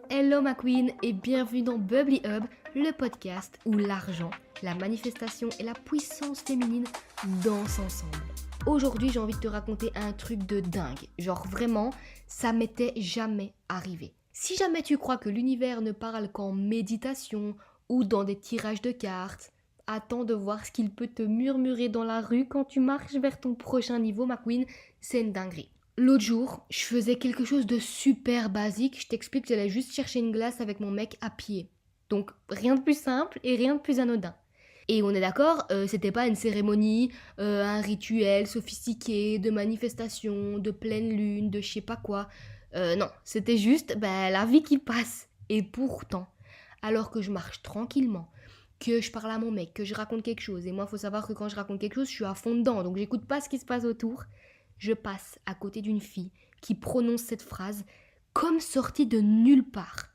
Hello ma queen et bienvenue dans Bubbly Hub, le podcast où l'argent, la manifestation et la puissance féminine dansent ensemble. Aujourd'hui, j'ai envie de te raconter un truc de dingue. Genre vraiment, ça m'était jamais arrivé. Si jamais tu crois que l'univers ne parle qu'en méditation ou dans des tirages de cartes, attends de voir ce qu'il peut te murmurer dans la rue quand tu marches vers ton prochain niveau, ma queen. C'est une dinguerie. L'autre jour, je faisais quelque chose de super basique. Je t'explique, j'allais juste chercher une glace avec mon mec à pied. Donc rien de plus simple et rien de plus anodin. Et on est d'accord, c'était pas une cérémonie, un rituel sophistiqué de manifestation, de pleine lune, de je sais pas quoi. Non, c'était juste la vie qui passe. Et pourtant, alors que je marche tranquillement, que je parle à mon mec, que je raconte quelque chose, et moi faut savoir que quand je raconte quelque chose, je suis à fond dedans, donc j'écoute pas ce qui se passe autour, je passe à côté d'une fille qui prononce cette phrase comme sortie de nulle part.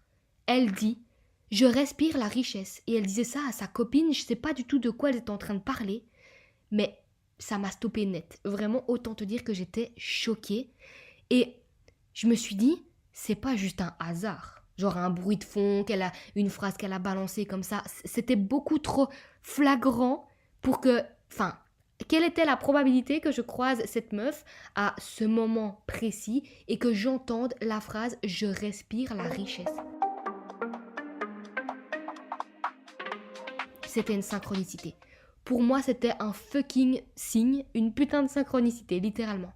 Elle dit « Je respire la richesse » et elle disait ça à sa copine, je sais pas du tout de quoi elle était en train de parler, mais ça m'a stoppé net. Vraiment, autant te dire que j'étais choquée et je me suis dit « C'est pas juste un hasard ». Genre un bruit de fond, une phrase qu'elle a balancée comme ça, c'était beaucoup trop flagrant pour que... Enfin, quelle était la probabilité que je croise cette meuf à ce moment précis et que j'entende la phrase « Je respire la richesse ». C'était une synchronicité. Pour moi, c'était un fucking signe, une putain de synchronicité, littéralement.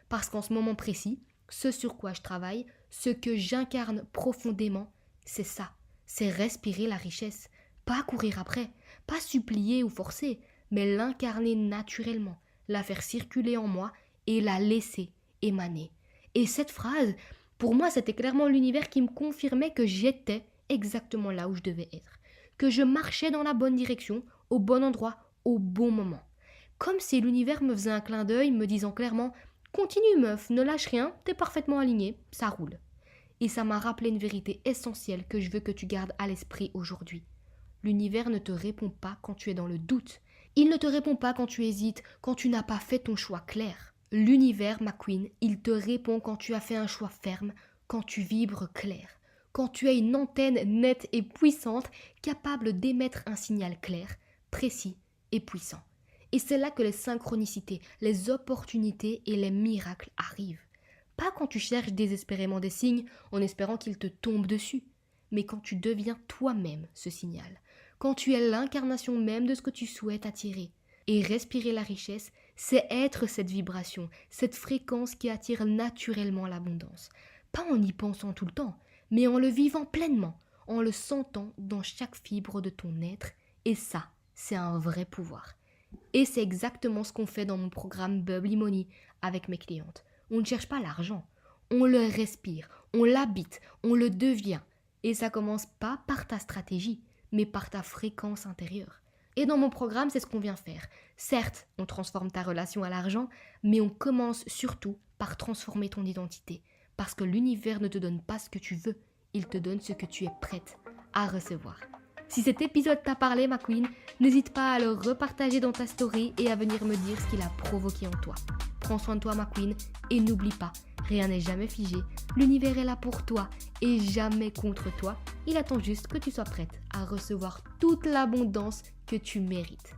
Parce qu'en ce moment précis, ce sur quoi je travaille, ce que j'incarne profondément, c'est ça. C'est respirer la richesse. Pas courir après, pas supplier ou forcer, mais l'incarner naturellement, la faire circuler en moi et la laisser émaner. Et cette phrase, pour moi, c'était clairement l'univers qui me confirmait que j'étais exactement là où je devais être. Que je marchais dans la bonne direction, au bon endroit, au bon moment. Comme si l'univers me faisait un clin d'œil me disant clairement « Continue meuf, ne lâche rien, t'es parfaitement alignée, ça roule ». Et ça m'a rappelé une vérité essentielle que je veux que tu gardes à l'esprit aujourd'hui. L'univers ne te répond pas quand tu es dans le doute. Il ne te répond pas quand tu hésites, quand tu n'as pas fait ton choix clair. L'univers, ma queen, il te répond quand tu as fait un choix ferme, quand tu vibres clair. Quand tu as une antenne nette et puissante, capable d'émettre un signal clair, précis et puissant. Et c'est là que les synchronicités, les opportunités et les miracles arrivent. Pas quand tu cherches désespérément des signes en espérant qu'ils te tombent dessus, mais quand tu deviens toi-même ce signal. Quand tu es l'incarnation même de ce que tu souhaites attirer. Et respirer la richesse, c'est être cette vibration, cette fréquence qui attire naturellement l'abondance. Pas en y pensant tout le temps, mais en le vivant pleinement, en le sentant dans chaque fibre de ton être. Et ça, c'est un vrai pouvoir. Et c'est exactement ce qu'on fait dans mon programme Bubbly Money avec mes clientes. On ne cherche pas l'argent, on le respire, on l'habite, on le devient. Et ça commence pas par ta stratégie, mais par ta fréquence intérieure. Et dans mon programme, c'est ce qu'on vient faire. Certes, on transforme ta relation à l'argent, mais on commence surtout par transformer ton identité. Parce que l'univers ne te donne pas ce que tu veux, il te donne ce que tu es prête à recevoir. Si cet épisode t'a parlé, ma queen, n'hésite pas à le repartager dans ta story et à venir me dire ce qu'il a provoqué en toi. Prends soin de toi, ma queen, et n'oublie pas, rien n'est jamais figé, l'univers est là pour toi et jamais contre toi. Il attend juste que tu sois prête à recevoir toute l'abondance que tu mérites.